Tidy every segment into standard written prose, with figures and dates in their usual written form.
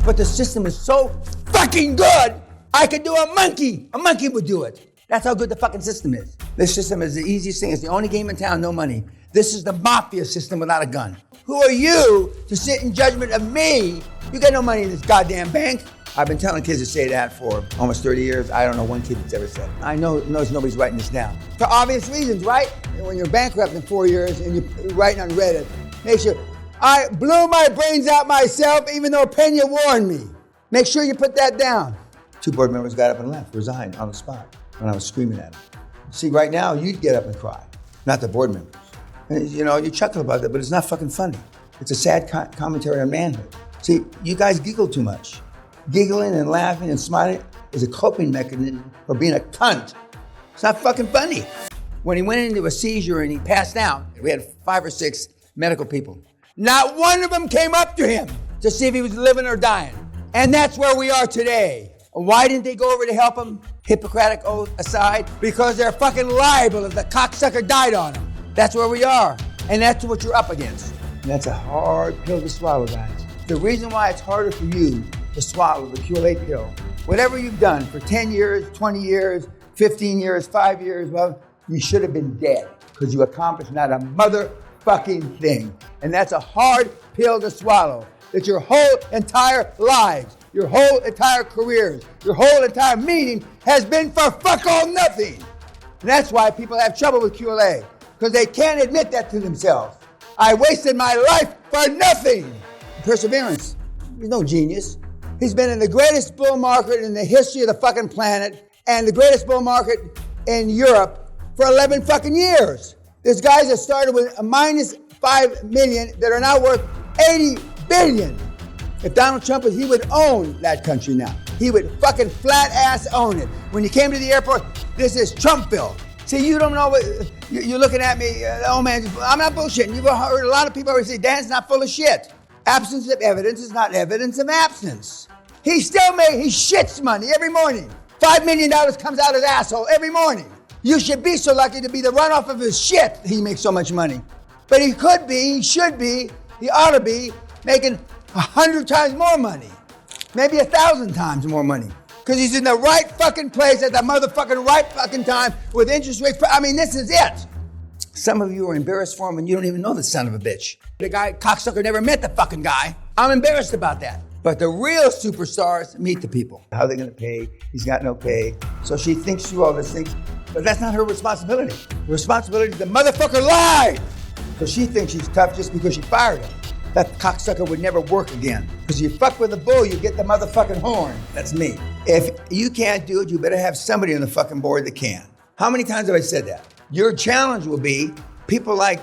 But the system is so fucking good, I could do a monkey. A monkey would do it. That's how good the fucking system is. This system is the easiest thing. It's the only game in town, no money. This is the mafia system without a gun. Who are you to sit in judgment of me? You got no money in this goddamn bank. I've been telling kids to say that for almost 30 years. I don't know one kid that's ever said it. I know nobody's writing this down. For obvious reasons, right? When you're bankrupt in 4 years and you're writing on Reddit, make sure, I blew my brains out myself even though Peña warned me. Make sure you put that down. 2 board members got up and left, resigned on the spot when I was screaming at them. See, right now, you'd get up and cry, not the board members. You know, you chuckle about that, but it's not fucking funny. It's a sad commentary on manhood. See, you guys giggle too much. Giggling and laughing and smiling is a coping mechanism for being a cunt. It's not fucking funny. When he went into a seizure and he passed out, we had 5 or 6 medical people. Not one of them came up to him to see if he was living or dying. And that's where we are today. Why didn't they go over to help him? Hippocratic oath aside, because they're fucking liable if the cocksucker died on him. That's where we are. And that's what you're up against. And that's a hard pill to swallow, guys. The reason why it's harder for you to swallow the QLA pill, whatever you've done for 10 years, 20 years, 15 years, 5 years, well, you should have been dead because you accomplished not a motherfucking thing. And that's a hard pill to swallow. That your whole entire lives, your whole entire careers, your whole entire meaning has been for fuck all nothing. And that's why people have trouble with QLA, because they can't admit that to themselves. I wasted my life for nothing. Perseverance. He's no genius. He's been in the greatest bull market in the history of the fucking planet and the greatest bull market in Europe for 11 fucking years. There's guys that started with a minus 5 million that are now worth 80 billion. If Donald Trump was, he would own that country now. He would fucking flat ass own it. When you came to the airport, this is Trumpville. See, you don't know what, you're looking at me, oh man, I'm not bullshitting. You've heard a lot of people always say, Dan's not full of shit. Absence of evidence is not evidence of absence. He shits money every morning. $5 million comes out his asshole every morning. You should be so lucky to be the runoff of his shit he makes so much money. But he could be, he should be, he ought to be making 100 times more money. Maybe 1,000 times more money. Because he's in the right fucking place at the motherfucking right fucking time with interest rates. I mean, this is it. Some of you are embarrassed for him and you don't even know the son of a bitch. The guy, cocksucker, never met the fucking guy. I'm embarrassed about that. But the real superstars meet the people. How are they gonna pay? He's got no pay. So she thinks through all these things, but that's not her responsibility. The responsibility is the motherfucker lied. So she thinks she's tough just because she fired him. That cocksucker would never work again. Because you fuck with a bull, you get the motherfucking horn. That's me. If you can't do it, you better have somebody on the fucking board that can. How many times have I said that? Your challenge will be, people like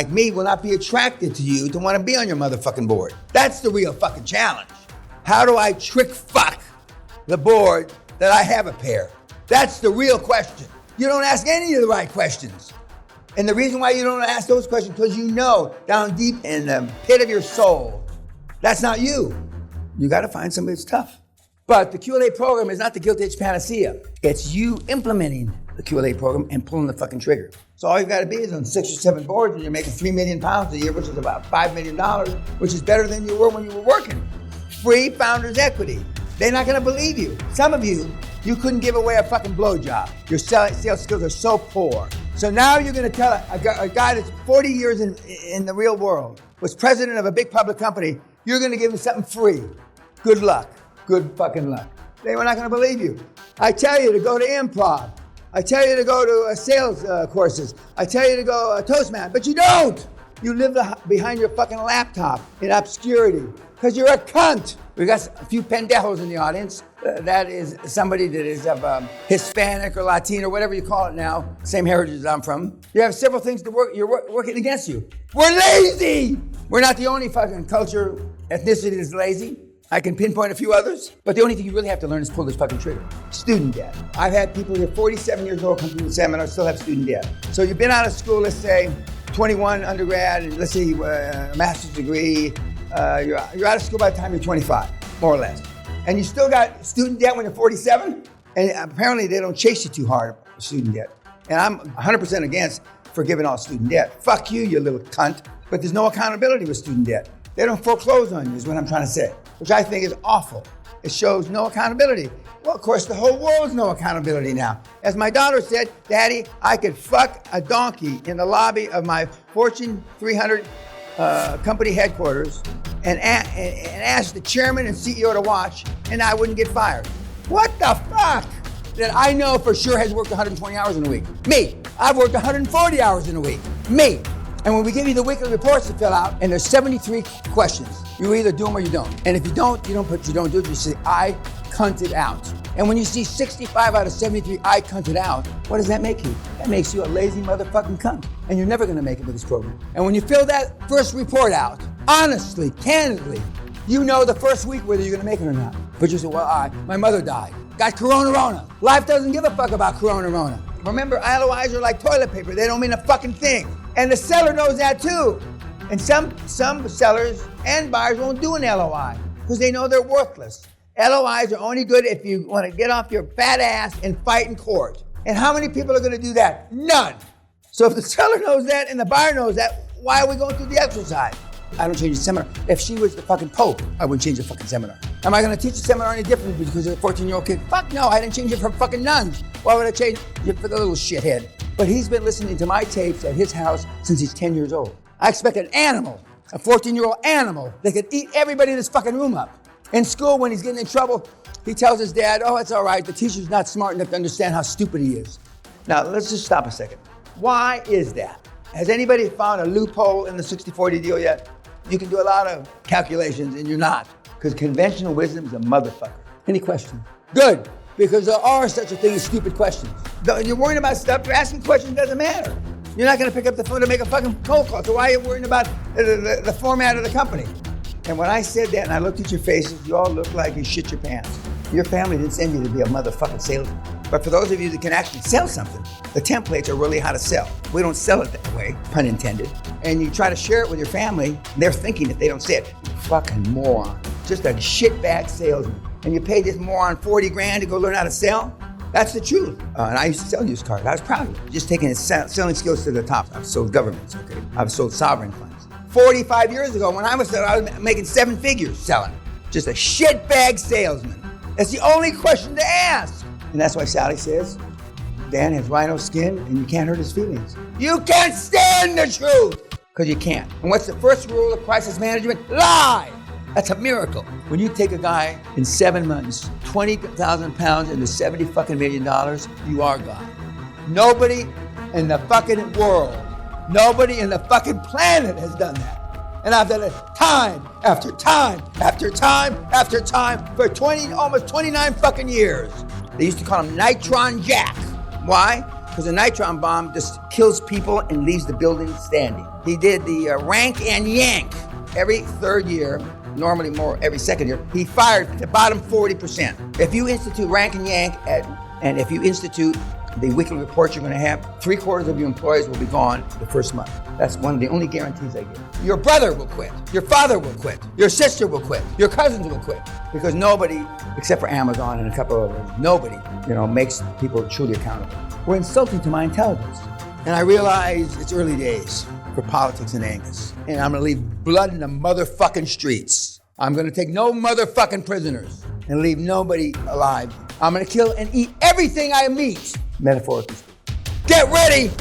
me will not be attracted to you to want to be on your motherfucking board. That's the real fucking challenge. How do I trick fuck the board that I have a pair? That's the real question. You don't ask any of the right questions. And the reason why you don't ask those questions, because you know down deep in the pit of your soul, that's not you. You got to find somebody that's tough. But the QLA program is not the guilt edge panacea. It's you implementing the QLA program and pulling the fucking trigger. So all you got to be is on 6 or 7 boards and you're making $3 million a year, which is about $5 million, which is better than you were when you were working. Free founders equity. They're not going to believe you. Some of you couldn't give away a fucking blowjob. Your sales skills are so poor. So now you're going to tell a guy that's 40 years in the real world, was president of a big public company, you're going to give him something free. Good luck. Good fucking luck. They were not going to believe you. I tell you to go to improv. I tell you to go to sales courses. I tell you to go Toastmaster, but you don't. You live behind your fucking laptop in obscurity because you're a cunt. We got a few pendejos in the audience. That is somebody that is of Hispanic or Latino, whatever you call it now, same heritage as I'm from. You have several things to work, you're working against you. We're lazy. We're not the only fucking culture, ethnicity that's lazy. I can pinpoint a few others, but the only thing you really have to learn is pull this fucking trigger. Student debt. I've had people who are 47 years old come to the seminar, still have student debt. So you've been out of school, let's say, 21 undergrad, and let's say a master's degree. You're out of school by the time you're 25, more or less. And you still got student debt when you're 47? And apparently they don't chase you too hard with student debt. And I'm 100% against forgiving all student debt. Fuck you, you little cunt. But there's no accountability with student debt. They don't foreclose on you is what I'm trying to say. which I think is awful. It shows no accountability. Well, of course, the whole world's no accountability now. As my daughter said, Daddy, I could fuck a donkey in the lobby of my Fortune 300 company headquarters and ask the chairman and CEO to watch, and I wouldn't get fired. What the fuck? That I know for sure has worked 120 hours in a week. Me. I've worked 140 hours in a week. Me. And when we give you the weekly reports to fill out, and there's 73 questions, you either do them or you don't. And if you don't do it, you say, I cunted out. And when you see 65 out of 73 I cunted out, what does that make you? That makes you a lazy motherfucking cunt. And you're never gonna make it with this program. And when you fill that first report out, honestly, candidly, you know the first week whether you're gonna make it or not. But you say, well, my mother died. Got corona. Life doesn't give a fuck about corona. Remember, LOIs are like toilet paper. They don't mean a fucking thing. And the seller knows that too. And some sellers and buyers won't do an LOI because they know they're worthless. LOIs are only good if you want to get off your fat ass and fight in court. And how many people are going to do that? None. So if the seller knows that and the buyer knows that, why are we going through the exercise? I don't change the seminar. If she was the fucking Pope, I wouldn't change the fucking seminar. Am I going to teach the seminar any different because of a 14-year-old kid? Fuck no, I didn't change it for fucking nuns. Why would I change it for the little shithead? But he's been listening to my tapes at his house since he's 10 years old. I expect an animal, a 14-year-old animal, that could eat everybody in this fucking room up. In school, when he's getting in trouble, he tells his dad, oh, it's all right. The teacher's not smart enough to understand how stupid he is. Now, let's just stop a second. Why is that? Has anybody found a loophole in the 60-40 deal yet? You can do a lot of calculations, and you're not. Because conventional wisdom is a motherfucker. Any questions? Good, because there are such a thing as stupid questions. You're worrying about stuff, you're asking questions, doesn't matter. You're not gonna pick up the phone to make a fucking cold call, so why are you worrying about the format of the company? And when I said that and I looked at your faces, you all looked like you shit your pants. Your family didn't send you to be a motherfucking salesman. But for those of you that can actually sell something, the templates are really how to sell. We don't sell it that way, pun intended. And you try to share it with your family, they're thinking if they don't say it, fucking moron. Just a shitbag salesman. And you paid this moron 40 grand to go learn how to sell? That's the truth. And I used to sell used cars. I was proud of it. Just taking his selling skills to the top. I've sold governments, okay? I've sold sovereign funds. 45 years ago, when I was making 7 figures selling. Just a shitbag salesman. That's the only question to ask. And that's why Sally says, Dan has rhino skin and you can't hurt his feelings. You can't stand the truth, because you can't. And what's the first rule of crisis management? Lie. That's a miracle. When you take a guy in 7 months, 20,000 pounds into $70 million, you are God. Nobody in the fucking world, nobody in the fucking planet has done that. And I've done it time after time after time after time for almost 29 fucking years. They used to call him Nitron Jack. Why? Because a nitron bomb just kills people and leaves the building standing. He did the rank and yank every third year, normally more every second year. He fired the bottom 40%. If you institute rank and yank, and if you institute the weekly reports you're going to have, 3/4 of your employees will be gone the first month. That's one of the only guarantees I give. Your brother will quit. Your father will quit. Your sister will quit. Your cousins will quit. Because nobody, except for Amazon and a couple of others, nobody, makes people truly accountable. We're insulting to my intelligence. And I realize it's early days for politics in Angus. And I'm going to leave blood in the motherfucking streets. I'm going to take no motherfucking prisoners and leave nobody alive. I'm going to kill and eat everything I meet. Metaphorically speaking. Get ready